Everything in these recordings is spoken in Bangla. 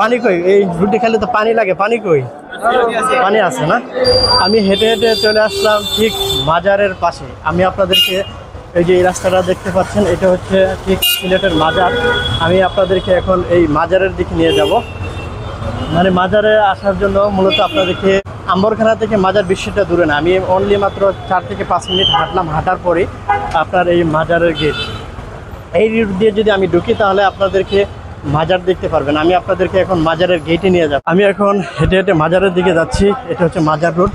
পানি কই? এই রুটি খেলে তো পানি লাগে, পানি কই? পানি আছে না? আমি হেঁটে হেঁটে চলে আসলাম ঠিক মাজারের পাশে। আমি আপনাদেরকে এই যে এই রাস্তাটা দেখতে পাচ্ছেন, এটা হচ্ছে ঠিক সিলেটের মাজার। আমি আপনাদেরকে এখন এই মাজারের দিকে নিয়ে যাব। মানে মাজারে আসার জন্য মূলত আপনাদেরকে আম্বরখানা থেকে মাজার বেশিটা দূরে না, আমি অনলি মাত্র 4 থেকে 5 মিনিট হাঁটলাম। হাঁটার পরে আপনার এই মাজারের গেট, এই রুট দিয়ে যদি আমি ঢুকি তাহলে আপনাদেরকে মাজার দেখতে পারবেন। আমি আপনাদেরকে এখন মাজারের গেটে নিয়ে যাব। আমি এখন হেঁটে হেঁটে মাজারের দিকে যাচ্ছি। এটা হচ্ছে মাজার রোড।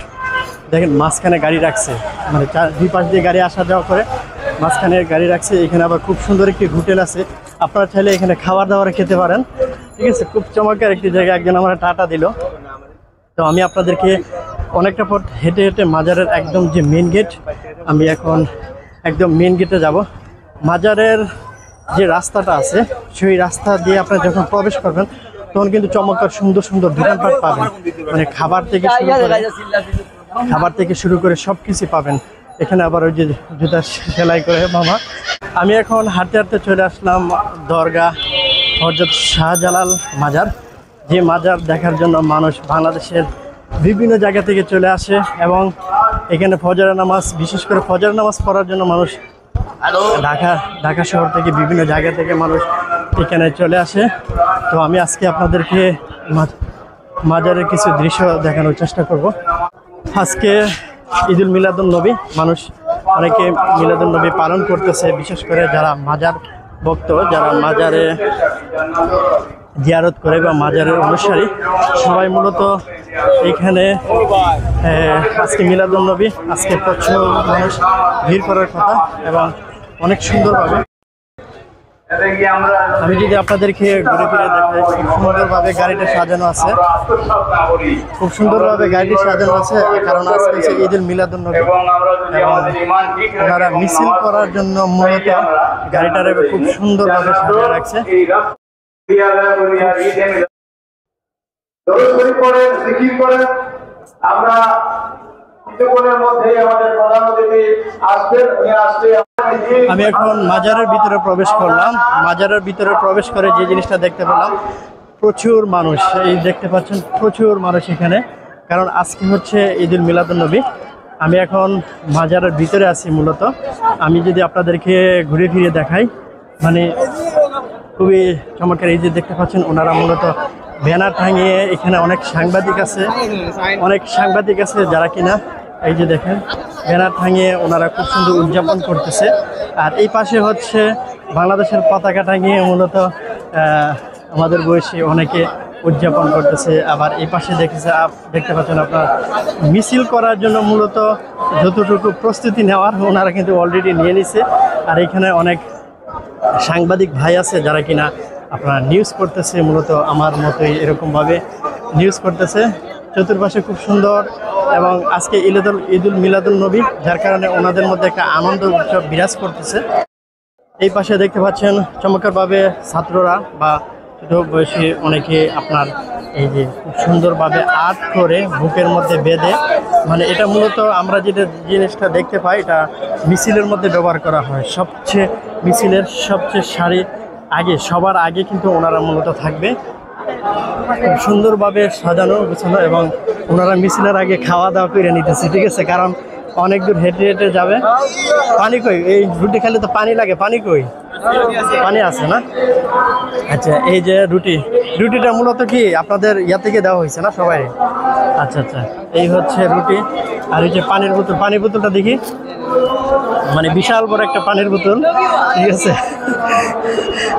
দেখেন মাঝখানে গাড়ি রাখছে, মানে দুই পাশ দিয়ে গাড়ি আসা যাওয়া করে, মাঝখানে গাড়ি রাখছে। এখানে আবার খুব সুন্দর একটি হোটেল আছে, আপনারা চাইলে এখানে খাবার দাবার খেতে পারেন। ঠিক আছে, খুব চমৎকার একটি জায়গা। একজন আমার টাটা দিল। তো আমি আপনাদেরকে অনেকটা পথ হেঁটে হেঁটে মাজারের একদম যে মেন গেট, আমি এখন একদম মেন গেটে যাব। মাজারের যে রাস্তাটা আছে সেই রাস্তা দিয়ে আপনারা যখন প্রবেশ করবেন তখন কিন্তু চমৎকার সুন্দর সুন্দর দোকানপাট পাবেন। মানে খাবার থেকে শুরু করে সব কিছু পাবেন এখানে। আবার ওই যে জুতা সেলাই করে মামা। আমি এখন হাঁটতে হাঁটতে চলে আসলাম দরগা হযরত শাহজালাল মাজার, যে মাজার দেখার জন্য মানুষ বাংলাদেশের বিভিন্ন জায়গা থেকে চলে আসে। এবং এখানে ফজরের নামাজ, বিশেষ করে ফজরের নামাজ পড়ার জন্য মানুষ ঢাকা শহর থেকে বিভিন্ন জায়গা থেকে মানুষ এখানে চলে আসে। তো আমি আজকে আপনাদেরকে মাজারের কিছু দৃশ্য দেখানোর চেষ্টা করব। আজকে ঈদুল মিলাদুন নবী, মানুষ অনেকে মিলাদুন নবী পালন করতেছে। বিশেষ করে যারা মাজার ভক্ত, যারা মাজারে জিয়ারত করে বা মাজারের অনুসারী, সবাই মূলত এখানে আজকে মিলাদুন নবী, আজকে প্রচুর মানুষ ভিড় করার কথা এবং অনেক সুন্দরভাবে। আমি যদি আপনাদেরকে ঘুরে ফিরে দেখাই, খুব সুন্দরভাবে গাড়িটা সাজানো আছে, খুব সুন্দরভাবে গাড়িটি সাজানো আছে। কারণ আজকে হচ্ছে ঈদুল মিলাদুন নবী এবং ওনারা মিছিল করার জন্য মূলত গাড়িটারে খুব সুন্দরভাবে সাজিয়ে রাখছে। আমরা আমি এখন মাজারের ভিতরে প্রবেশ করলাম। মাজারের ভিতরে প্রবেশ করে যে জিনিসটা দেখতে পেলাম, প্রচুর মানুষ। এই দেখতে পাচ্ছেন প্রচুর মানুষ এখানে, কারণ আজকে হচ্ছে ঈদুল মিলাদুন নবী। আমি এখন মাজারের ভিতরে আছি মূলত। আমি যদি আপনাদেরকে ঘুরে ফিরে দেখাই, মানে খুবই চমৎকার। এই যে দেখতে পাচ্ছেন ওনারা মূলত ব্যানার টাঙিয়ে, এখানে অনেক সাংবাদিক আছে যারা কিনা এই যে দেখেন ব্যানার টাঙিয়ে ওনারা খুব সুন্দর উদযাপন করতেছে। আর এই পাশে হচ্ছে বাংলাদেশের পতাকা টাঙিয়ে মূলত আমাদের বয়সী অনেকে উদযাপন করতেছে। আবার এই পাশে দেখতে পাচ্ছেন আপনার মিছিল করার জন্য মূলত যতটুকু প্রস্তুতি নেওয়ার ওনারা কিন্তু অলরেডি নিয়ে নিছে। আর এখানে অনেক সাংবাদিক ভাই আছে যারা কিনা আপনারা নিউজ করতেছে, মূলত আমার মতোই এরকমভাবে নিউজ করতেছে। চতুর্পাশে খুব সুন্দর এবং আজকে ঈদুল মিলাদুল নবী, যার কারণে ওনাদের মধ্যে একটা আনন্দ উৎসব বিরাজ করতেছে। এই পাশে দেখতে পাচ্ছেন চমৎকারভাবে ছাত্ররা বা ছোট বয়সী অনেকে আপনার এই যে খুব সুন্দরভাবে আর্ট করে বুকের মধ্যে বেঁধে, মানে এটা মূলত আমরা যেটা জিনিসটা দেখতে পাই এটা মিছিলের মধ্যে ব্যবহার করা হয়। মিছিলের সবচেয়ে সবার আগে কিন্তু ওনারা মূলত থাকবে, খুব সুন্দরভাবে সাজানো গুছানো। এবং ওনারা মিছিলের আগে খাওয়া দাওয়া করে নিতেছে, ঠিক আছে, কারণ অনেক দূর হেঁটে হেঁটে যাবে। পানি কই? এই রুটি খেলে তো পানি লাগে, পানি কই? পানি আছে না? আচ্ছা, এই যে রুটিটা মূলত কি আপনাদের ইয়া থেকে দেওয়া হয়েছে না সবাই? আচ্ছা, এই হচ্ছে রুটি। আর এই যে পানির বোতলটা দেখি, মানে বিশাল বড় একটা পানির বোতল, ঠিক আছে।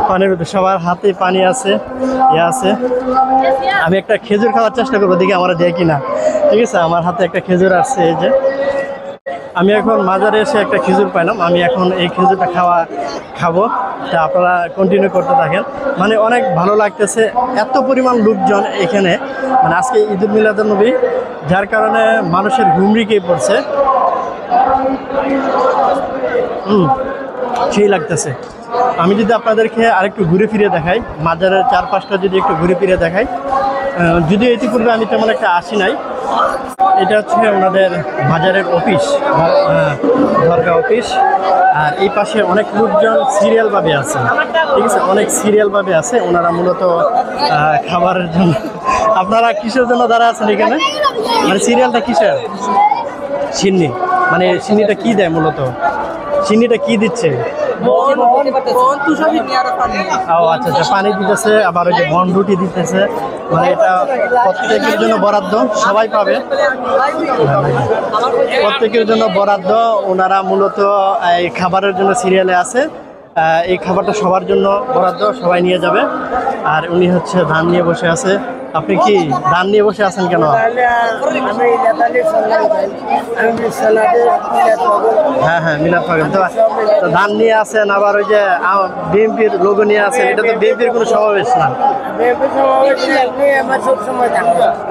পানির বোতল, সবার হাতে পানি আছে, আছে। আমি একটা খেজুর খাওয়ার চেষ্টা করবো, দেখি আমরা দেয় কিনা, ঠিক আছে। আমার হাতে একটা খেজুর আছে। এই যে আমি এখন মাজারে এসে একটা খেজুর পাইলাম, আমি এখন এই খেজুরটা খাবো। তা আপনারা কন্টিনিউ করতে থাকেন। মানে অনেক ভালো লাগতেছে, এত পরিমাণ লোকজন এখানে। মানে আজকে ঈদুল মিলাদুন নবী, যার কারণে মানুষের হুমড়িকে পড়ছে। সেই লাগতেছে। আমি যদি আপনাদেরকে আরেকটু ঘুরে ফিরে দেখাই, মাজারের চারপাশটা যদি একটু ঘুরে ফিরে দেখাই, যদিও ইতিপূর্বে আমি তেমন একটা আসি নাই, এটা হচ্ছে ওনাদের মাজারের অফিস, দরগা অফিস। আর এই পাশে অনেক লোকজন সিরিয়ালভাবে আছে, ঠিক আছে, অনেক সিরিয়ালভাবে আছে। ওনারা মূলত খাবারের জন্য। আপনারা কিসের জন্য দাঁড়া আছেন এখানে? মানে সিরিয়ালটা কিসের? সিন্নি, মানে সিন্নিটা কি দেয় মূলত? সিন্নিটা কি দিচ্ছে? ও আচ্ছা আচ্ছা, পানি দিতেছে, আবার ওই যে বন রুটি দিতেছে। মানে এটা প্রত্যেকের জন্য বরাদ্দ, সবাই পাবে, প্রত্যেকের জন্য বরাদ্দ। ওনারা মূলত এই খাবারের জন্য সিরিয়ালে আছে। এই খাবারটা সবার জন্য বরাদ্দ, সবাই নিয়ে যাবে। আর উনি হচ্ছে ধান নিয়ে বসে আছে। আপনি কি ধান নিয়ে বসে আছেন কেন? হ্যাঁ হ্যাঁ, মিলাদ পাগল তো ধান নিয়ে আছেন, আবার ওই যে বিএনপির লোগো নিয়ে আছেন। এটা তো বিএনপির কোনো সমাবেশ না।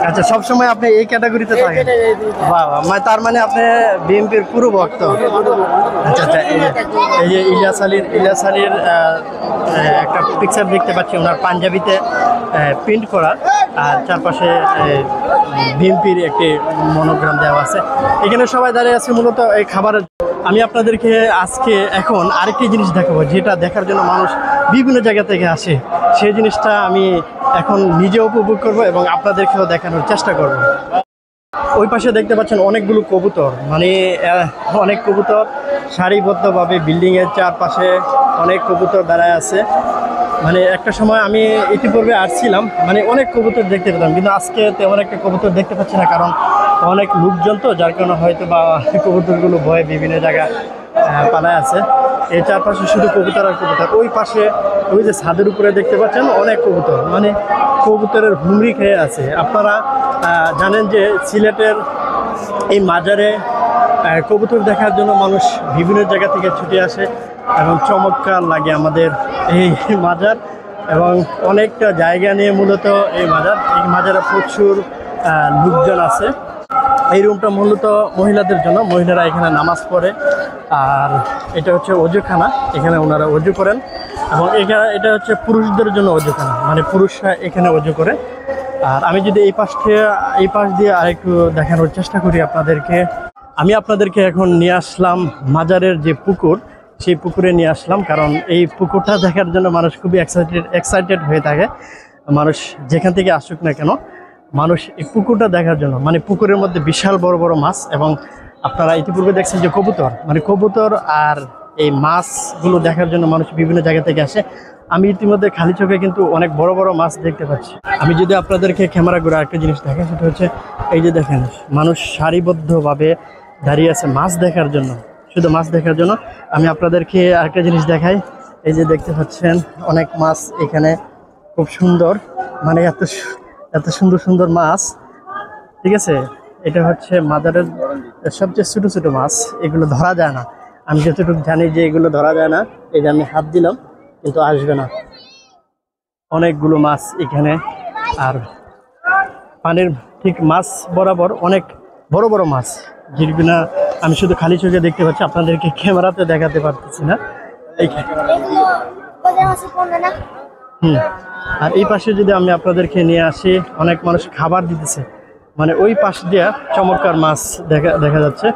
আচ্ছা, সবসময় আপনি এই ক্যাটাগরিতে থাকেন? বাবা, তার মানে আপনি বিএনপির পুরো ভক্ত। আচ্ছা আচ্ছা, এই যে ইলিয়াস আলীর একটা পিকচার দেখতে পাচ্ছি, ওনার পাঞ্জাবিতে প্রিন্ট করা, আর চারপাশে বিএনপির একটি মনোগ্রাম দেওয়া আছে। এখানে সবাই দাঁড়িয়ে আছে মূলত এই খাবারের। আমি আপনাদেরকে আজকে এখন আরেকটি জিনিস দেখাবো, যেটা দেখার জন্য মানুষ বিভিন্ন জায়গা থেকে আসে। সেই জিনিসটা আমি এখন নিজে উপভোগ করব এবং আপনাদেরকেও দেখানোর চেষ্টা করব। ওই পাশে দেখতে পাচ্ছেন অনেকগুলো কবুতর, মানে অনেক কবুতর সারিবদ্ধভাবে বিল্ডিংয়ের চারপাশে অনেক কবুতর দাঁড়ায় আছে। মানে একটা সময় আমি ইতিপূর্বে আসছিলাম, মানে অনেক কবুতর দেখতে পেতাম, কিন্তু আজকে তেমন একটা কবুতর দেখতে পাচ্ছি না, কারণ অনেক লোকজন তো, যার কারণে হয়তো বা কবুতরগুলো ভয়ে বিভিন্ন জায়গায় পালায় আছে। এই চারপাশে শুধু কবুতর আর কবুতর। ওই পাশে ওই যে ছাদের উপরে দেখতে পাচ্ছেন অনেক কবুতর, মানে কবুতরের হুমড়ি খেয়ে আছে। আপনারা জানেন যে সিলেটের এই মাজারে কবুতর দেখার জন্য মানুষ বিভিন্ন জায়গা থেকে ছুটে আসে এবং চমৎকার লাগে আমাদের এই মাজার। এবং অনেকটা জায়গা নিয়ে মূলত এই মাজারে প্রচুর লোকজন আছে। এই রুমটা মূলত মহিলাদের জন্য, মহিলারা এখানে নামাজ পড়ে। আর এটা হচ্ছে অজুখানা, এখানে ওনারা অজু করেন। এবং এটা হচ্ছে পুরুষদের জন্য অজুখানা, মানে পুরুষরা এখানে অজু করে। আর আমি যদি এই পাশ দিয়ে আরেকটু দেখানোর চেষ্টা করি আপনাদেরকে, আমি আপনাদেরকে এখন নিয়ে আসলাম মাজারের যে পুকুর, সেই পুকুরে নিয়ে আসলাম। কারণ এই পুকুরটা দেখার জন্য মানুষ খুবই এক্সাইটেড হয়ে থাকে। মানুষ যেখান থেকে আসুক না কেন, মানুষ এই পুকুরটা দেখার জন্য, মানে পুকুরের মধ্যে বিশাল বড় বড় মাছ। এবং আপনারা ইতিপূর্বে দেখছেন যে কবুতর, মানে কবুতর আর এই মাছগুলো দেখার জন্য মানুষ বিভিন্ন জায়গা থেকে আসে। আমি ইতিমধ্যে খালি চোখে কিন্তু অনেক বড় বড় মাছ দেখতে পাচ্ছি। আমি যদি আপনাদেরকে ক্যামেরা করে একটা জিনিস দেখাই, সেটা হচ্ছে এই যে দেখেন, মানুষ সারিবদ্ধভাবে দাঁড়িয়ে আছে মাছ দেখার জন্য, শুধু মাছ দেখার জন্য। আমি আপনাদেরকে আরেকটা জিনিস দেখাই, এই যে দেখতে পাচ্ছেন অনেক মাছ এখানে, খুব সুন্দর, মানে এত সুন্দর সুন্দর মাছ, ঠিক আছে। এটা হচ্ছে মাজারের সবচেয়ে ছোটো ছোটো মাছ, এগুলো ধরা যায় না। আমি যতটুকু জানি যে এগুলো ধরা যায় না, এই যে আমি হাত দিলাম কিন্তু আসবে না। অনেকগুলো মাছ এখানে, আর পানির ঠিক মাছ বরাবর অনেক বড় বড় মাছ, যেগুলো আমি শুধু খালি চোখে দেখতে পাচ্ছি, আপনাদেরকে ক্যামেরাতে দেখাতে পারতেছি না। আর এই পাশে যদি আমি আপনাদেরকে নিয়ে আসি, অনেক মানুষ খাবার দিতেছে, মানে ওই পাশ দিয়ে চমৎকার মাছ দেখা যাচ্ছে।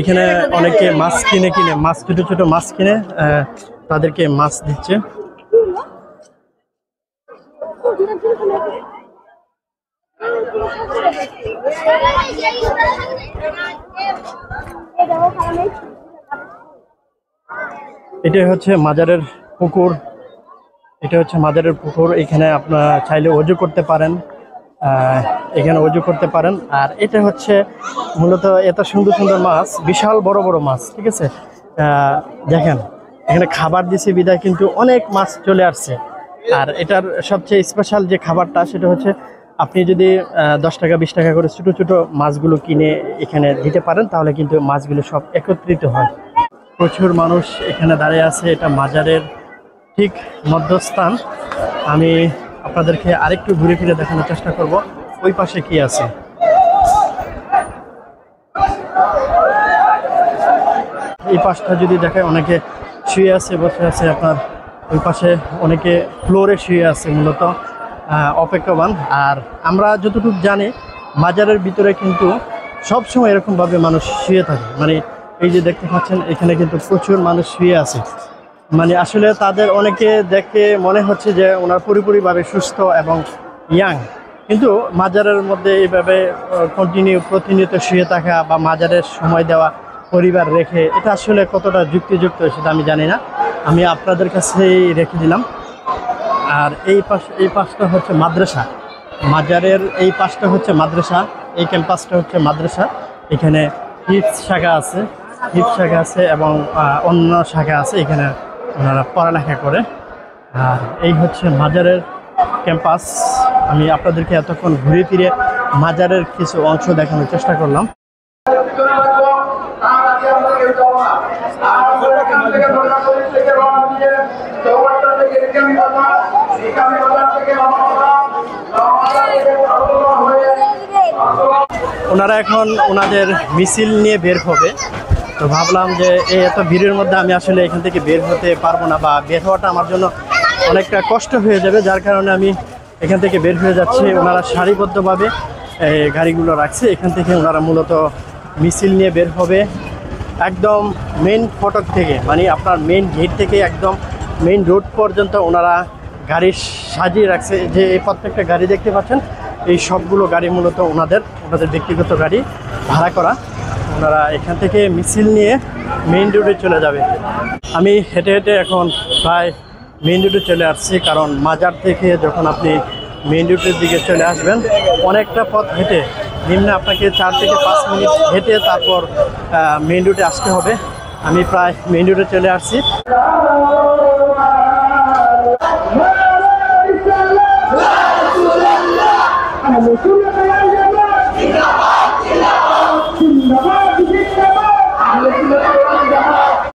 এখানে অনেকে মাছ কিনে মাছ, ছোটো ছোটো মাছ কিনে তাদেরকে মাছ দিচ্ছে। এটাই হচ্ছে মাজারের পুকুর, এখানে আপনারা চাইলে অজু করতে পারেন, আর এটা হচ্ছে মূলত এত সুন্দর সুন্দর মাছ, বিশাল বড় বড় মাছ, ঠিক আছে। দেখেন এখানে খাবার দিছে বিদায় কিন্তু অনেক মাছ চলে আসছে। আর এটার সবচেয়ে স্পেশাল যে খাবারটা, সেটা হচ্ছে আপনি যদি 10 টাকা 20 টাকা করে ছোটো ছোটো মাছগুলো কিনে এখানে দিতে পারেন, তাহলে কিন্তু মাছগুলো সব একত্রিত হয়। প্রচুর মানুষ এখানে দাঁড়িয়ে আছে, এটা মাজারের ঠিক মধ্যস্থান। আমি আপনাদেরকে আরেকটু ঘুরে ফিরে দেখানোর চেষ্টা করব ওই পাশে কি আছে। এই পাশটা যদি দেখায়, অনেকে শুয়ে আছে, বসে আছে। আপনার ওই পাশে অনেকে ফ্লোরে শুয়ে আছে, মূলত অপেক্ষমান। আর আমরা যতটুকু জানি মাজারের ভিতরে কিন্তু সবসময় এরকমভাবে মানুষ শুয়ে থাকে। মানে এই যে দেখতে পাচ্ছেন এখানে কিন্তু প্রচুর মানুষ শুয়ে আছে। মানে আসলে তাদের অনেকে দেখে মনে হচ্ছে যে ওনার পুরোপুরিভাবে সুস্থ এবং ইয়াং, কিন্তু মাজারের মধ্যে এইভাবে প্রতিনিয়ত শুয়ে থাকা বা মাজারের সময় দেওয়া পরিবার রেখে, এটা আসলে কতটা যুক্তিযুক্ত সেটা আমি জানি না, আমি আপনাদের কাছেই রেখে দিলাম। আর এই পাশটা হচ্ছে মাদ্রাসা, মাজারের এই পাশটা হচ্ছে মাদ্রাসা, এই ক্যাম্পাসটা হচ্ছে মাদ্রাসা। এখানে হিফজ শাখা আছে এবং অন্য শাখা আছে, এখানে ওনারা পড়ালেখা করে। আর এই হচ্ছে মাজারের ক্যাম্পাস। আমি আপনাদেরকে এতক্ষণ ঘুরে ফিরে মাজারের কিছু অংশ দেখানোর চেষ্টা করলাম। ওনারা এখন ওনাদের মিছিল নিয়ে বের হবে, তো ভাবলাম যে এই এত ভিড়ের মধ্যে আমি আসলে এখান থেকে বের হতে পারবো না, বা বের হওয়াটা আমার জন্য অনেকটা কষ্ট হয়ে যাবে, যার কারণে আমি এখান থেকে বের হয়ে যাচ্ছি। ওনারা সারিবদ্ধভাবে গাড়িগুলো রাখছে, এখান থেকে ওনারা মূলত মিছিল নিয়ে বের হবে একদম মেন ফটক থেকে, মানে আপনার মেন গেট থেকে একদম মেন রোড পর্যন্ত ওনারা গাড়ি সাজিয়ে রাখছে। যে এই প্রত্যেকটা গাড়ি দেখতে পাচ্ছেন, এই সবগুলো গাড়ি মূলত ওনাদের ব্যক্তিগত গাড়ি ভাড়া করা। ওনারা এখান থেকে মিছিল নিয়ে মেইন রোডে চলে যাবে। আমি হেঁটে হেঁটে এখন প্রায় মেইন রোডে চলে আসছি, কারণ মাজার থেকে যখন আপনি মেইন রোডের দিকে চলে আসবেন অনেকটা পথ হেঁটে, নিম্নে আপনাকে 4 থেকে 5 মিনিট হেঁটে তারপর মেইন রোডে আসতে হবে। আমি প্রায় মেইন রোডে চলে আসছি। I'm